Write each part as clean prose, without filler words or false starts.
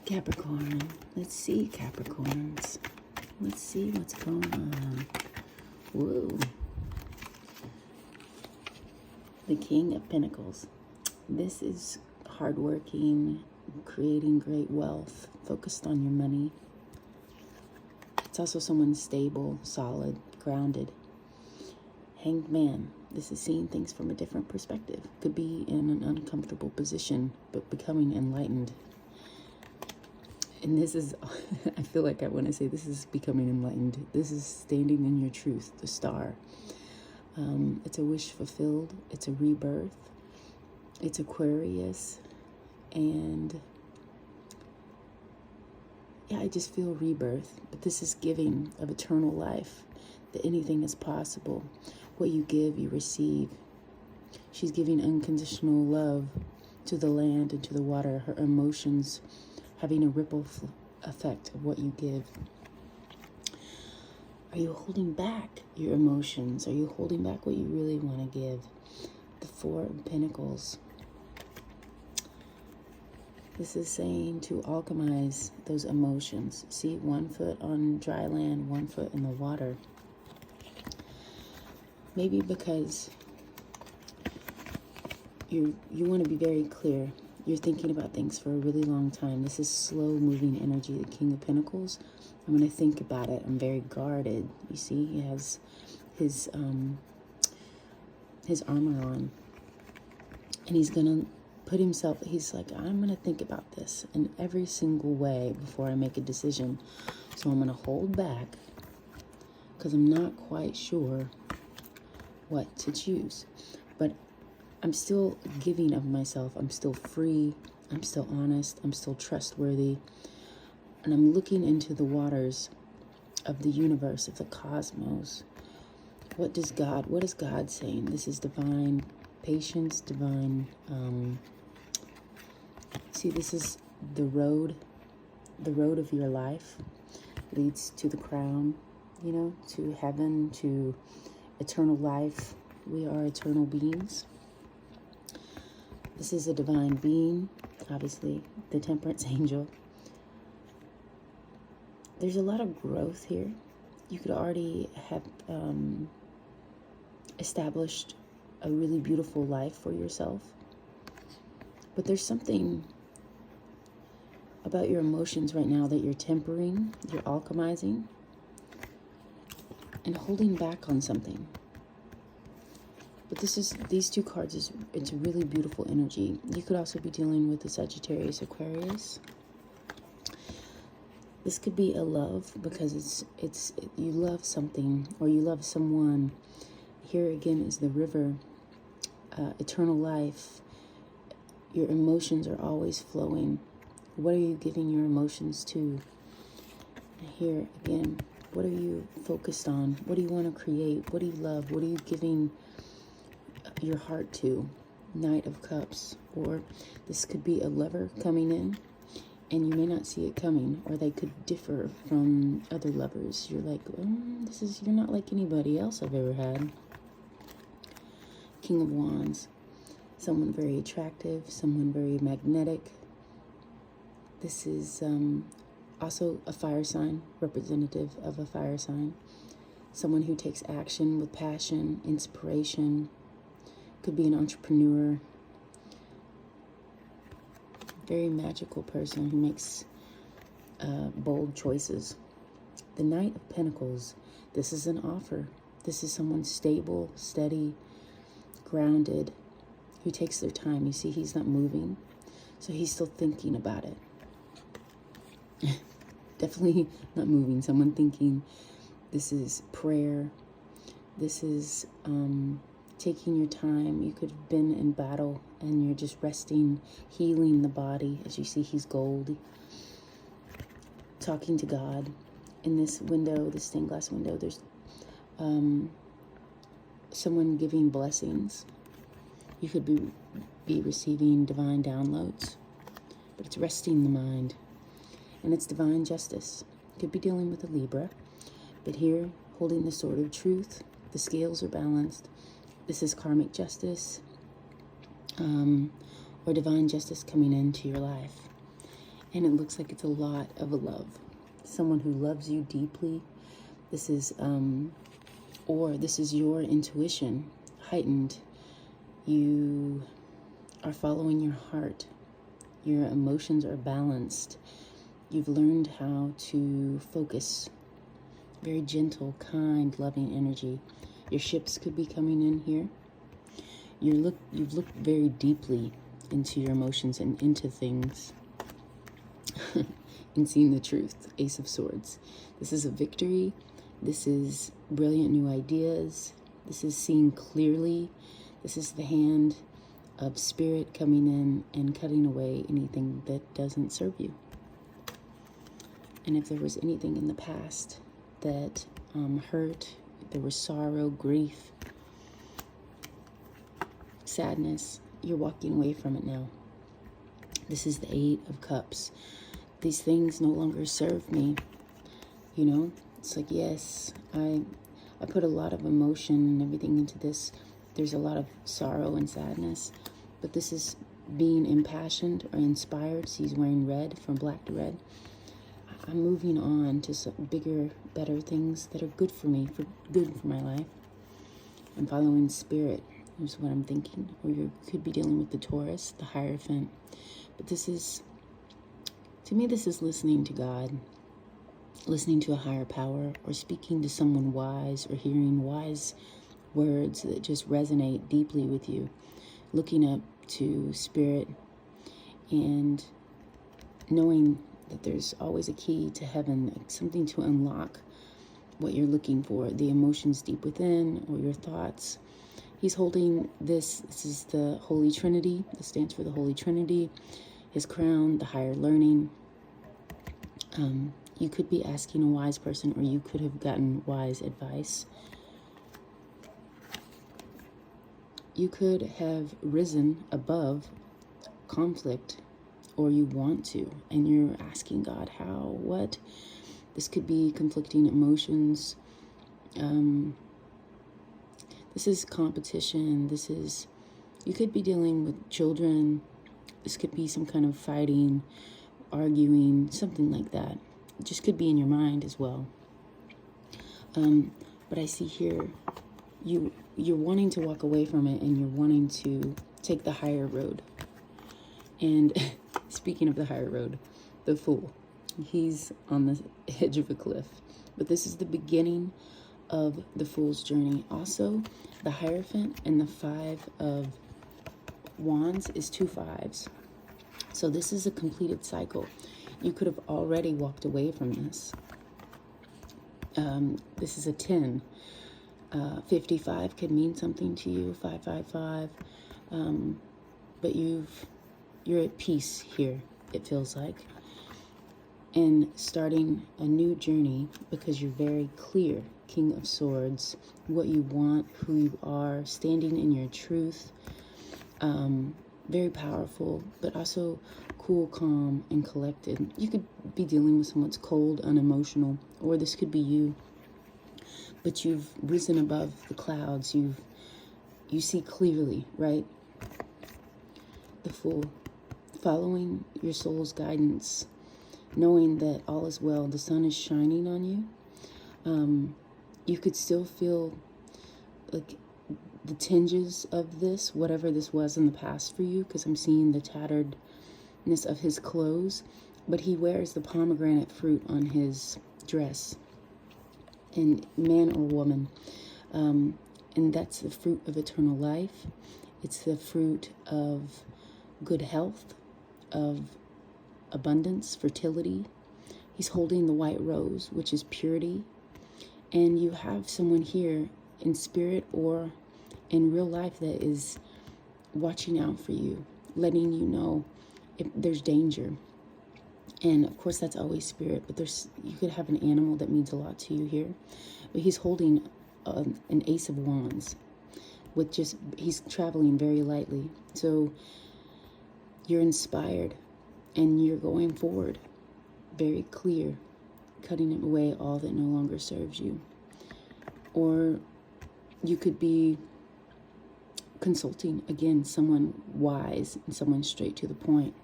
Capricorn. Let's see, Capricorns. Let's see what's going on. Whoa. The King of Pentacles. This is hardworking, creating great wealth, focused on your money. It's also someone stable, solid, grounded. Hanged Man. This is seeing things from a different perspective. Could be in an uncomfortable position, but becoming enlightened. And this is, I feel like I want to say this is becoming enlightened. This is standing in your truth, the Star. It's a wish fulfilled. It's a rebirth. It's Aquarius. And yeah, I just feel rebirth. But this is giving of eternal life, that anything is possible. What you give, you receive. She's giving unconditional love to the land and to the water. Her emotions having a ripple effect of what you give. Are you holding back your emotions? Are you holding back what you really want to give? The Four of Pentacles. This is saying to alchemize those emotions. See, 1 foot on dry land, 1 foot in the water. Maybe because you want to be very clear. You're thinking about things for a really long time. This is slow-moving energy, the King of Pentacles. I'm going to think about it. I'm very guarded. You see, he has his armor on. And he's going to put himself, he's like, I'm going to think about this in every single way before I make a decision. So I'm going to hold back because I'm not quite sure what to choose. But I'm still giving of myself. I'm still free. I'm still honest. I'm still trustworthy. And I'm looking into the waters of the universe, of the cosmos. What is God saying? This is divine patience, divine, see, this is the road of your life leads to the crown, you know, to heaven, to eternal life. We are eternal beings. This is a divine being, obviously, the Temperance Angel. There's a lot of growth here. You could already have established a really beautiful life for yourself. But there's something about your emotions right now that you're tempering, you're alchemizing, and holding back on something. But these two cards, it's a really beautiful energy. You could also be dealing with the Sagittarius, Aquarius. This could be a love because you love something or you love someone. Here again is the river, eternal life. Your emotions are always flowing. What are you giving your emotions to? Here again, what are you focused on? What do you want to create? What do you love? What are you giving your heart to? Knight of Cups. Or this could be a lover coming in and you may not see it coming, or they could differ from other lovers. You're like, you're not like anybody else I've ever had. King of Wands. Someone very attractive, someone very magnetic. This is also a fire sign, representative of a fire sign. Someone who takes action with passion, inspiration. Could be an entrepreneur. Very magical person who makes bold choices. The Knight of Pentacles. This is an offer. This is someone stable, steady, grounded, who takes their time. You see, he's not moving, so he's still thinking about it. Definitely not moving. Someone thinking. This is prayer. This is taking your time. You could have been in battle and you're just resting, healing the body. As you see, he's gold. Talking to God. In this window, the stained glass window, there's someone giving blessings. You could be receiving divine downloads, but it's resting the mind. And it's divine justice. Could be dealing with a Libra, but here, holding the sword of truth, the scales are balanced. This is karmic justice, or divine justice coming into your life. And it looks like it's a lot of love. Someone who loves you deeply. This is, or this is your intuition heightened. You are following your heart. Your emotions are balanced. You've learned how to focus. Very gentle, kind, loving energy. Your ships could be coming in here. You've looked very deeply into your emotions and into things and seen the truth. Ace of Swords. This is a victory. This is brilliant new ideas. This is seeing clearly. This is the hand of spirit coming in and cutting away anything that doesn't serve you. And if there was anything in the past that hurt, there was sorrow, grief, sadness, you're walking away from it now. This is the Eight of Cups. These things no longer serve me. You know, it's like, yes, I put a lot of emotion and everything into this. There's a lot of sorrow and sadness, but this is being impassioned or inspired. So he's wearing red, from black to red. I'm moving on to some bigger, better things that are good for me, good for my life. I'm following spirit. Here's what I'm thinking. Or you could be dealing with the Taurus, the Hierophant. But this is, to me, this is listening to God, listening to a higher power, or speaking to someone wise, or hearing wise words that just resonate deeply with you. Looking up to spirit and knowing that there's always a key to heaven, like something to unlock what you're looking for, the emotions deep within or your thoughts. He's holding this. This is the Holy Trinity. This stands for the Holy Trinity. His crown, the higher learning. You could be asking a wise person, or you could have gotten wise advice. You could have risen above conflict, or you want to, and you're asking God how, what. This could be conflicting emotions. This is competition. This is, you could be dealing with children. This could be some kind of fighting, arguing, something like that. It just could be in your mind as well. But I see here, you're wanting to walk away from it, and you're wanting to take the higher road. And speaking of the higher road, the Fool, he's on the edge of a cliff. But this is the beginning of the Fool's journey. Also, the Hierophant and the Five of Wands is 2 5s. So this is a completed cycle. You could have already walked away from this. This is a 10. 55 could mean something to you, 555. But you're at peace here, it feels like. And starting a new journey because you're very clear, King of Swords, what you want, who you are, standing in your truth. Very powerful, but also cool, calm, and collected. You could be dealing with someone that's cold, unemotional, or this could be you. But you've risen above the clouds. You see clearly, right? The Fool, following your soul's guidance, knowing that all is well. The sun is shining on you. You could still feel like the tinges of this, whatever this was in the past for you, because I'm seeing the tatteredness of his clothes, but he wears the pomegranate fruit on his dress, and man or woman, and that's the fruit of eternal life. It's the fruit of good health, of abundance, fertility. He's holding the white rose, which is purity, and you have someone here in spirit or in real life that is watching out for you, letting you know if there's danger. And of course that's always spirit, but you could have an animal that means a lot to you here. But he's holding an Ace of Wands with he's traveling very lightly. So you're inspired and you're going forward, very clear, cutting away all that no longer serves you. Or you could be consulting, again, someone wise and someone straight to the point.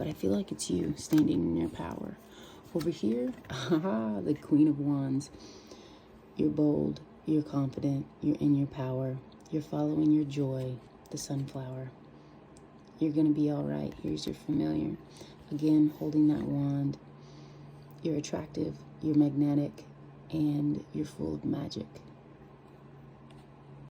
but I feel like it's you standing in your power. Over here, the Queen of Wands. You're bold, you're confident, you're in your power, you're following your joy, the sunflower. You're going to be all right. Here's your familiar. Again, holding that wand. You're attractive, you're magnetic, and you're full of magic.